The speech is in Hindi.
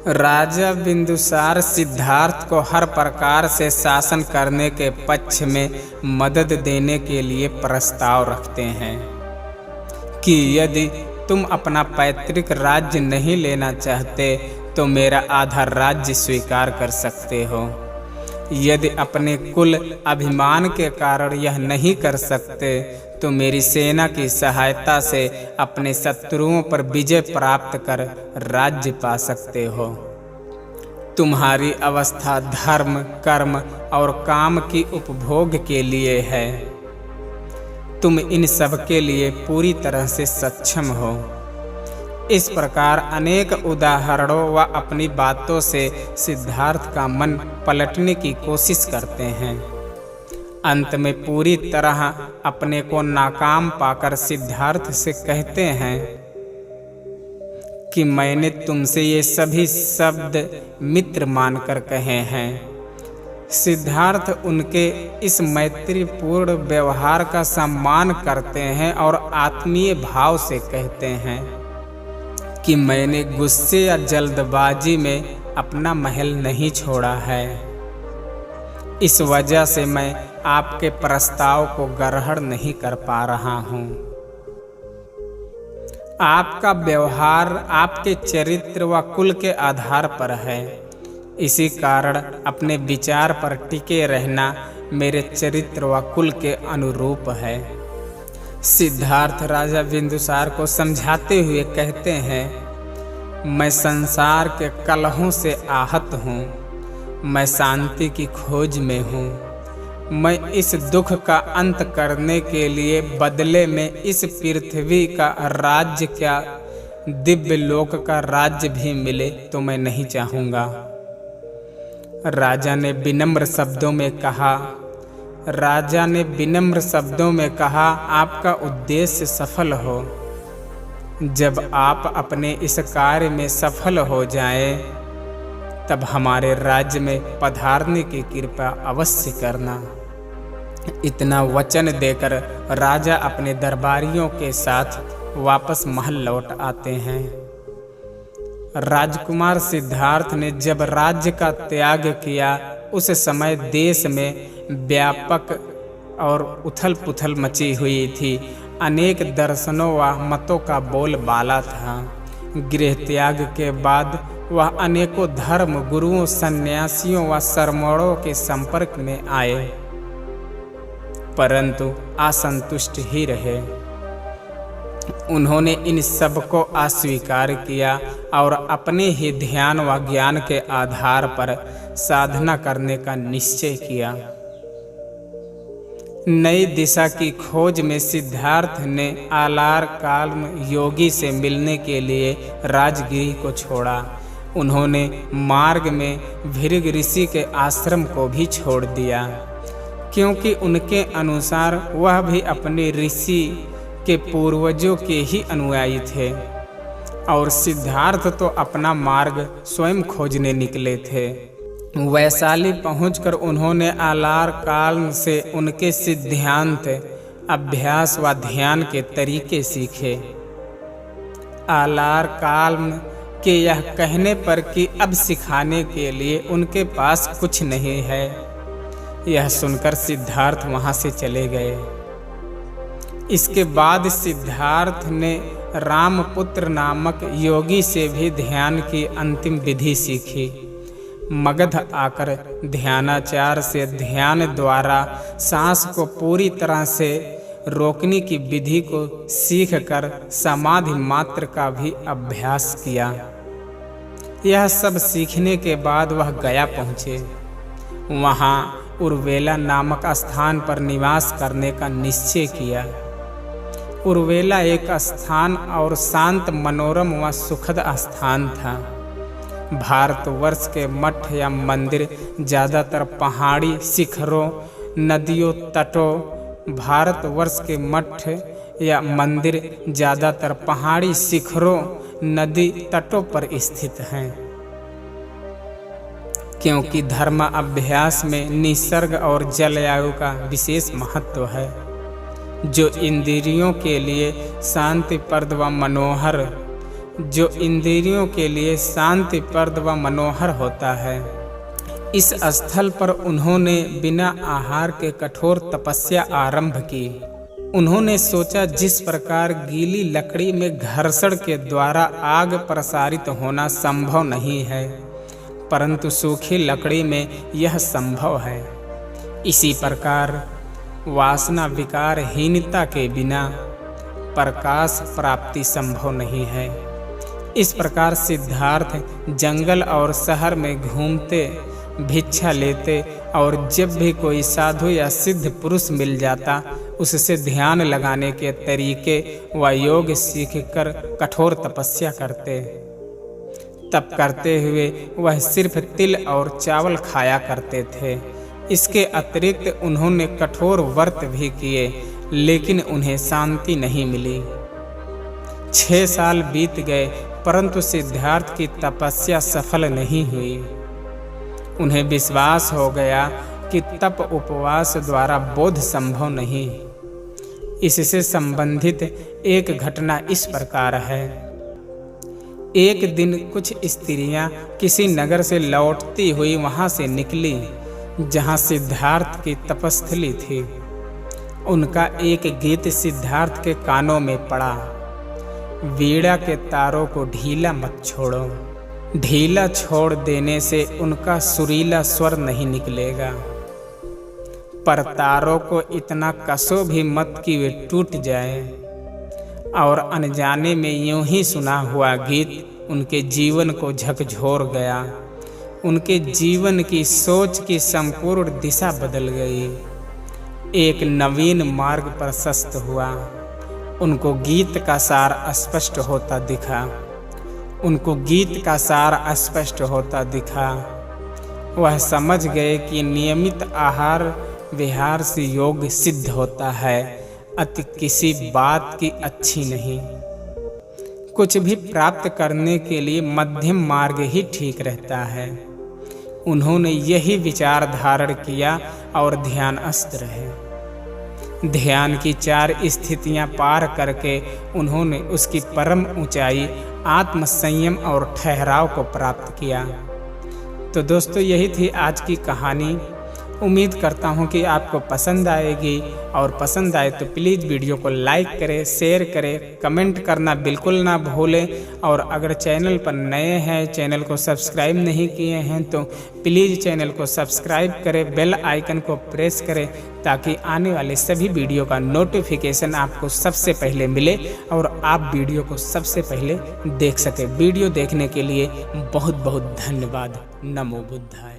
राजा बिंदुसार सिद्धार्थ को हर प्रकार से शासन करने के पक्ष में मदद देने के लिए प्रस्ताव रखते हैं कि यदि तुम अपना पैतृक राज्य नहीं लेना चाहते तो मेरा आधा राज्य स्वीकार कर सकते हो। यदि अपने कुल अभिमान के कारण यह नहीं कर सकते तो मेरी सेना की सहायता से अपने शत्रुओं पर विजय प्राप्त कर राज्य पा सकते हो। तुम्हारी अवस्था धर्म, कर्म और काम की उपभोग के लिए है। तुम इन सब के लिए पूरी तरह से सक्षम हो। इस प्रकार अनेक उदाहरणों व अपनी बातों से सिद्धार्थ का मन पलटने की कोशिश करते हैं। अंत में पूरी तरह अपने को नाकाम पाकर सिद्धार्थ से कहते हैं कि मैंने तुमसे ये सभी शब्द मित्र मानकर कहे हैं। सिद्धार्थ उनके इस मैत्रीपूर्ण व्यवहार का सम्मान करते हैं और आत्मीय भाव से कहते हैं कि मैंने गुस्से या जल्दबाजी में अपना महल नहीं छोड़ा है। इस वजह से मैं आपके प्रस्ताव को ग्रहण नहीं कर पा रहा हूँ। आपका व्यवहार आपके चरित्र व कुल के आधार पर है। इसी कारण अपने विचार पर टिके रहना मेरे चरित्र व कुल के अनुरूप है। सिद्धार्थ राजा बिंदुसार को समझाते हुए कहते हैं, मैं संसार के कलहों से आहत हूँ। मैं शांति की खोज में हूँ। मैं इस दुख का अंत करने के लिए बदले में इस पृथ्वी का राज्य क्या दिव्य लोक का राज्य भी मिले तो मैं नहीं चाहूँगा। राजा ने विनम्र शब्दों में कहा, आपका उद्देश्य सफल हो। जब आप अपने इस कार्य में सफल हो जाएं, तब हमारे राज्य में पधारने की कृपा अवश्य करना। इतना वचन देकर राजा अपने दरबारियों के साथ वापस महल लौट आते हैं। राजकुमार सिद्धार्थ ने जब राज्य का त्याग किया, उस समय देश में व्यापक और उथल पुथल मची हुई थी। अनेक दर्शनों व मतों का बोलबाला था। गृह त्याग के बाद वह अनेकों धर्म गुरुओं, सन्यासियों व शर्मणों के संपर्क में आए, परंतु असंतुष्ट ही रहे। उन्होंने इन सब को अस्वीकार किया और अपने ही ध्यान व ज्ञान के आधार पर साधना करने का निश्चय किया। नई दिशा की खोज में सिद्धार्थ ने आलार काल योगी से मिलने के लिए राजगिरी को छोड़ा। उन्होंने मार्ग में भृग ऋषि के आश्रम को भी छोड़ दिया, क्योंकि उनके अनुसार वह भी अपने ऋषि के पूर्वजों के ही अनुयायी थे और सिद्धार्थ तो अपना मार्ग स्वयं खोजने निकले थे। वैशाली पहुंचकर उन्होंने आलार काल से उनके सिद्धांत, अभ्यास व ध्यान के तरीके सीखे। आलार काल के यह कहने पर कि अब सिखाने के लिए उनके पास कुछ नहीं है, यह सुनकर सिद्धार्थ वहां से चले गए। इसके बाद सिद्धार्थ ने रामपुत्र नामक योगी से भी ध्यान की अंतिम विधि सीखी। मगध आकर ध्यानाचार से ध्यान द्वारा सांस को पूरी तरह से रोकने की विधि को सीखकर समाधि मात्र का भी अभ्यास किया। यह सब सीखने के बाद वह गया पहुँचे। वहाँ उर्वेला नामक स्थान पर निवास करने का निश्चय किया। उर्वेला एक स्थान और शांत, मनोरम व सुखद स्थान था। भारतवर्ष के मठ या मंदिर ज़्यादातर पहाड़ी शिखरों, नदियों, तटों भारतवर्ष के मठ या मंदिर ज़्यादातर पहाड़ी शिखरों, नदी तटों पर स्थित हैं, क्योंकि धर्म अभ्यास में निसर्ग और जलवायु का विशेष महत्व है, जो इंद्रियों के लिए शांतिप्रद व मनोहर जो इंद्रियों के लिए शांतिप्रद व मनोहर होता है। इस स्थल पर उन्होंने बिना आहार के कठोर तपस्या आरंभ की। उन्होंने सोचा, जिस प्रकार गीली लकड़ी में घर्षण के द्वारा आग प्रसारित होना संभव नहीं है, परंतु सूखी लकड़ी में यह संभव है, इसी प्रकार वासना विकारहीनता के बिना प्रकाश प्राप्ति संभव नहीं है। इस प्रकार सिद्धार्थ जंगल और शहर में घूमते, भिक्षा लेते और जब भी कोई साधु या सिद्ध पुरुष मिल जाता, उससे ध्यान लगाने के तरीके व योग सीखकर कठोर तपस्या करते। तप करते हुए वह सिर्फ तिल और चावल खाया करते थे। इसके अतिरिक्त उन्होंने कठोर व्रत भी किए, लेकिन उन्हें शांति नहीं मिली। 6 साल बीत गए, परंतु सिद्धार्थ की तपस्या सफल नहीं हुई। उन्हें विश्वास हो गया कि तप उपवास द्वारा बोध संभव नहीं। इससे संबंधित एक घटना इस प्रकार है। एक दिन कुछ स्त्रियां किसी नगर से लौटती हुई वहां से निकली, जहां सिद्धार्थ की तपस्थली थी। उनका एक गीत सिद्धार्थ के कानों में पड़ा, वीणा के तारों को ढीला मत छोड़ो। ढीला छोड़ देने से उनका सुरीला स्वर नहीं निकलेगा, पर तारों को इतना कसो भी मत कि वे टूट जाए। और अनजाने में यूं ही सुना हुआ गीत उनके जीवन को झकझोर गया। उनके जीवन की सोच की संपूर्ण दिशा बदल गई। एक नवीन मार्ग प्रशस्त हुआ। उनको गीत का सार स्पष्ट होता दिखा। वह समझ गए कि नियमित आहार विहार से योग सिद्ध होता है, अति किसी बात की अच्छी नहीं। कुछ भी प्राप्त करने के लिए मध्यम मार्ग ही ठीक रहता है। उन्होंने यही विचार धारण किया और ध्यानस्थ रहे। ध्यान की 4 स्थितियां पार करके उन्होंने उसकी परम ऊंचाई आत्म संयम और ठहराव को प्राप्त किया। तो दोस्तों, यही थी आज की कहानी। उम्मीद करता हूँ कि आपको पसंद आएगी, और पसंद आए तो प्लीज़ वीडियो को लाइक करें, शेयर करें, कमेंट करना बिल्कुल ना भूलें। और अगर चैनल पर नए हैं, चैनल को सब्सक्राइब नहीं किए हैं, तो प्लीज़ चैनल को सब्सक्राइब करें, बेल आइकन को प्रेस करें, ताकि आने वाले सभी वीडियो का नोटिफिकेशन आपको सबसे पहले मिले और आप वीडियो को सबसे पहले देख सकें। वीडियो देखने के लिए बहुत बहुत धन्यवाद। नमो बुद्धाय।